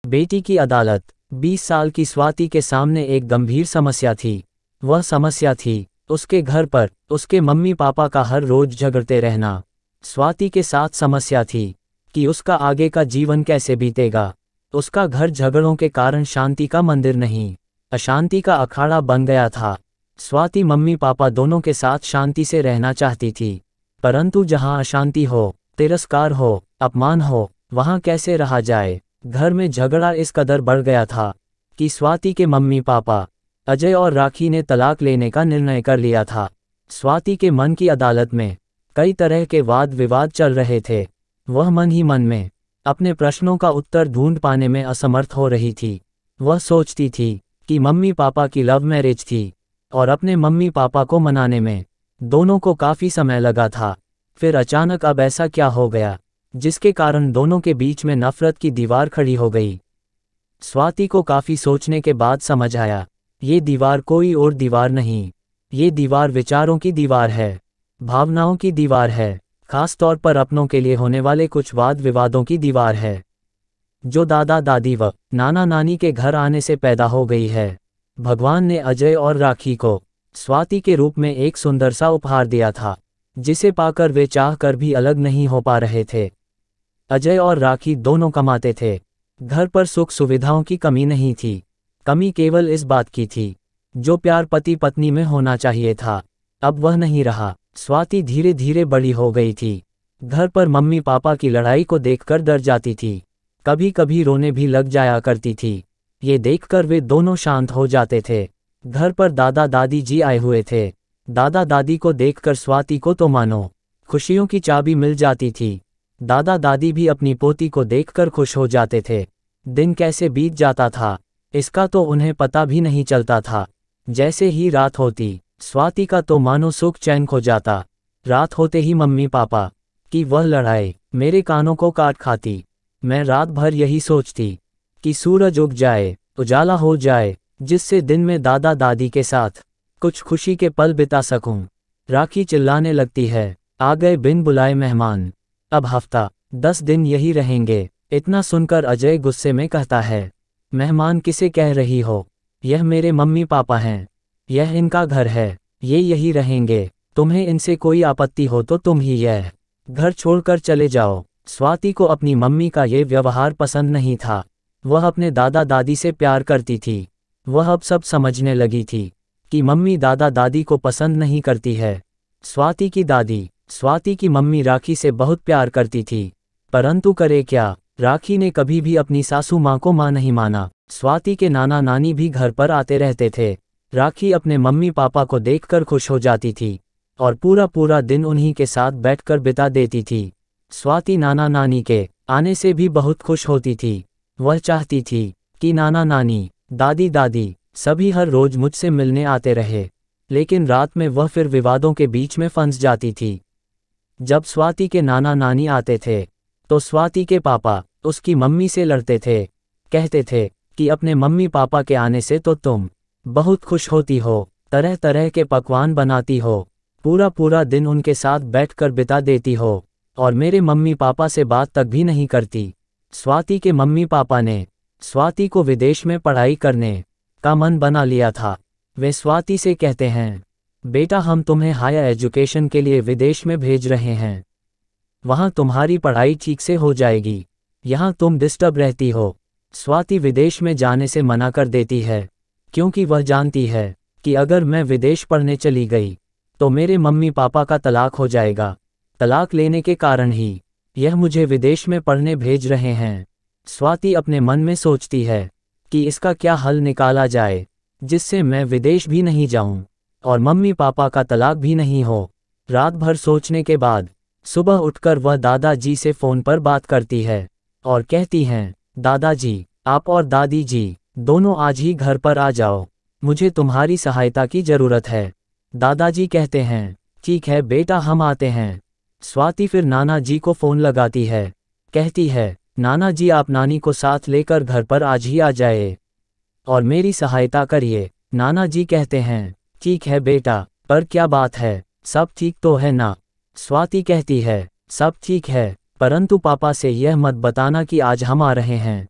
बेटी की अदालत। 20 साल की स्वाति के सामने एक गंभीर समस्या थी। वह समस्या थी उसके घर पर उसके मम्मी पापा का हर रोज झगड़ते रहना। स्वाति के साथ समस्या थी कि उसका आगे का जीवन कैसे बीतेगा। उसका घर झगड़ों के कारण शांति का मंदिर नहीं, अशांति का अखाड़ा बन गया था। स्वाति मम्मी पापा दोनों के साथ शांति से रहना चाहती थी, परंतु जहां अशांति हो, तिरस्कार हो, अपमान हो, वहां कैसे रहा जाए। घर में झगड़ा इस कदर बढ़ गया था कि स्वाति के मम्मी पापा अजय और राखी ने तलाक लेने का निर्णय कर लिया था। स्वाति के मन की अदालत में कई तरह के वाद विवाद चल रहे थे। वह मन ही मन में अपने प्रश्नों का उत्तर ढूंढ पाने में असमर्थ हो रही थी। वह सोचती थी कि मम्मी पापा की लव मैरिज थी और अपने मम्मी पापा को मनाने में दोनों को काफ़ी समय लगा था। फिर अचानक अब ऐसा क्या हो गया जिसके कारण दोनों के बीच में नफरत की दीवार खड़ी हो गई। स्वाति को काफ़ी सोचने के बाद समझ आया, ये दीवार कोई और दीवार नहीं, ये दीवार विचारों की दीवार है, भावनाओं की दीवार है, खास तौर पर अपनों के लिए होने वाले कुछ वाद विवादों की दीवार है, जो दादा दादी व नाना नानी के घर आने से पैदा हो गई है। भगवान ने अजय और राखी को स्वाति के रूप में एक सुंदर सा उपहार दिया था, जिसे पाकर वे चाह कर भी अलग नहीं हो पा रहे थे। अजय और राखी दोनों कमाते थे, घर पर सुख सुविधाओं की कमी नहीं थी। कमी केवल इस बात की थी, जो प्यार पति पत्नी में होना चाहिए था, अब वह नहीं रहा। स्वाति धीरे धीरे बड़ी हो गई थी। घर पर मम्मी पापा की लड़ाई को देखकर डर जाती थी, कभी कभी रोने भी लग जाया करती थी। ये देखकर वे दोनों शांत हो जाते थे। घर पर दादा दादी जी आए हुए थे। दादा दादी को देखकर स्वाति को तो मानो खुशियों की चाबी मिल जाती थी। दादा दादी भी अपनी पोती को देखकर खुश हो जाते थे। दिन कैसे बीत जाता था इसका तो उन्हें पता भी नहीं चलता था। जैसे ही रात होती, स्वाति का तो मानो सुख चैन खो जाता। रात होते ही मम्मी पापा की वह लड़ाई मेरे कानों को काट खाती। मैं रात भर यही सोचती कि सूरज उग जाए, उजाला हो जाए, जिससे दिन में दादा दादी के साथ कुछ खुशी के पल बिता सकूं। राखी चिल्लाने लगती है, आ गए बिन बुलाए मेहमान, अब हफ्ता 10 दिन यही रहेंगे। इतना सुनकर अजय गुस्से में कहता है, मेहमान किसे कह रही हो, यह मेरे मम्मी पापा हैं, यह इनका घर है, ये यही रहेंगे। तुम्हें इनसे कोई आपत्ति हो तो तुम ही यह घर छोड़कर चले जाओ। स्वाति को अपनी मम्मी का ये व्यवहार पसंद नहीं था। वह अपने दादा दादी से प्यार करती थी। वह अब सब समझने लगी थी कि मम्मी दादा दादी को पसंद नहीं करती है। स्वाति की दादी स्वाति की मम्मी राखी से बहुत प्यार करती थी, परंतु करे क्या, राखी ने कभी भी अपनी सासू माँ को माँ नहीं माना। स्वाति के नाना नानी भी घर पर आते रहते थे। राखी अपने मम्मी पापा को देखकर खुश हो जाती थी और पूरा पूरा दिन उन्हीं के साथ बैठकर बिता देती थी। स्वाति नाना नानी के आने से भी बहुत खुश होती थी। वह चाहती थी कि नाना नानी, दादी दादी सभी हर रोज मुझसे मिलने आते रहे, लेकिन रात में वह फिर विवादों के बीच में फंस जाती थी। जब स्वाति के नाना नानी आते थे तो स्वाति के पापा उसकी मम्मी से लड़ते थे, कहते थे कि अपने मम्मी पापा के आने से तो तुम बहुत खुश होती हो, तरह तरह के पकवान बनाती हो, पूरा पूरा दिन उनके साथ बैठकर बिता देती हो, और मेरे मम्मी पापा से बात तक भी नहीं करती। स्वाति के मम्मी पापा ने स्वाति को विदेश में पढ़ाई करने का मन बना लिया था। वे स्वाति से कहते हैं, बेटा हम तुम्हें हायर एजुकेशन के लिए विदेश में भेज रहे हैं, वहाँ तुम्हारी पढ़ाई ठीक से हो जाएगी, यहाँ तुम डिस्टर्ब रहती हो। स्वाति विदेश में जाने से मना कर देती है, क्योंकि वह जानती है कि अगर मैं विदेश पढ़ने चली गई तो मेरे मम्मी पापा का तलाक हो जाएगा। तलाक लेने के कारण ही यह मुझे विदेश में पढ़ने भेज रहे हैं। स्वाति अपने मन में सोचती है कि इसका क्या हल निकाला जाए जिससे मैं विदेश भी नहीं जाऊं और मम्मी पापा का तलाक भी नहीं हो। रात भर सोचने के बाद सुबह उठकर वह दादाजी से फ़ोन पर बात करती है और कहती हैं, दादाजी आप और दादी जी दोनों आज ही घर पर आ जाओ, मुझे तुम्हारी सहायता की ज़रूरत है। दादाजी कहते हैं, ठीक है बेटा हम आते हैं। स्वाति फिर नाना जी को फ़ोन लगाती है, कहती है, नाना जी आप नानी को साथ लेकर घर पर आज ही आ जाए और मेरी सहायता करिए। नाना जी कहते हैं, ठीक है बेटा, पर क्या बात है, सब ठीक तो है ना। स्वाति कहती है, सब ठीक है, परंतु पापा से यह मत बताना कि आज हम आ रहे हैं।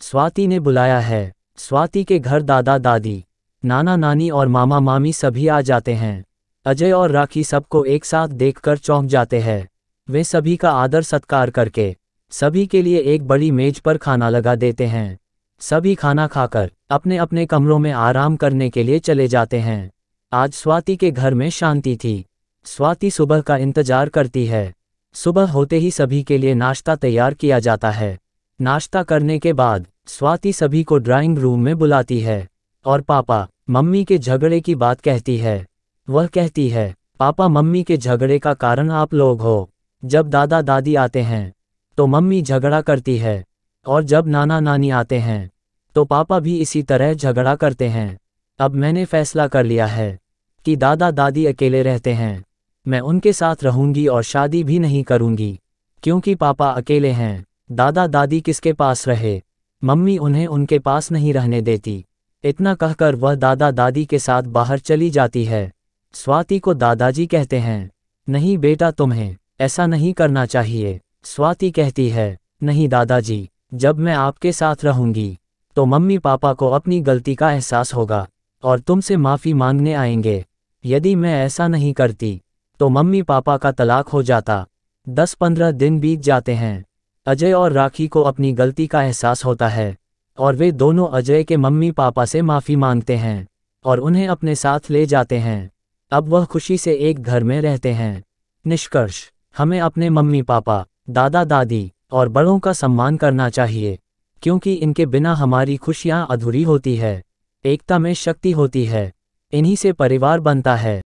स्वाति ने बुलाया है। स्वाति के घर दादा दादी, नाना नानी और मामा मामी सभी आ जाते हैं। अजय और राखी सबको एक साथ देखकर चौंक जाते हैं। वे सभी का आदर सत्कार करके सभी के लिए एक बड़ी मेज पर खाना लगा देते हैं। सभी खाना खाकर अपने अपने कमरों में आराम करने के लिए चले जाते हैं। आज स्वाति के घर में शांति थी। स्वाति सुबह का इंतजार करती है। सुबह होते ही सभी के लिए नाश्ता तैयार किया जाता है। नाश्ता करने के बाद स्वाति सभी को ड्राइंग रूम में बुलाती है और पापा मम्मी के झगड़े की बात कहती है। वह कहती है, पापा मम्मी के झगड़े का कारण आप लोग हो। जब दादा दादी आते हैं तो मम्मी झगड़ा करती है, और जब नाना नानी आते हैं तो पापा भी इसी तरह झगड़ा करते हैं। अब मैंने फैसला कर लिया है कि दादा दादी अकेले रहते हैं। मैं उनके साथ रहूंगी और शादी भी नहीं करूंगी, क्योंकि पापा अकेले हैं। दादा दादी किसके पास रहे, मम्मी उन्हें उनके पास नहीं रहने देती। इतना कहकर वह दादा दादी के साथ बाहर चली जाती है। स्वाति को दादाजी कहते हैं, नहीं बेटा, तुम्हें ऐसा नहीं करना चाहिए। स्वाति कहती है, नहीं दादाजी, जब मैं आपके साथ रहूंगी तो मम्मी पापा को अपनी गलती का एहसास होगा और तुमसे माफ़ी मांगने आएंगे। यदि मैं ऐसा नहीं करती तो मम्मी पापा का तलाक हो जाता। 10-15 दिन बीत जाते हैं। अजय और राखी को अपनी गलती का एहसास होता है और वे दोनों अजय के मम्मी पापा से माफ़ी मांगते हैं और उन्हें अपने साथ ले जाते हैं। अब वह खुशी से एक घर में रहते हैं। निष्कर्ष, हमें अपने मम्मी पापा, दादा दादी और बड़ों का सम्मान करना चाहिए, क्योंकि इनके बिना हमारी खुशियाँ अधूरी होती है। एकता में शक्ति होती है। इन्हीं से परिवार बनता है।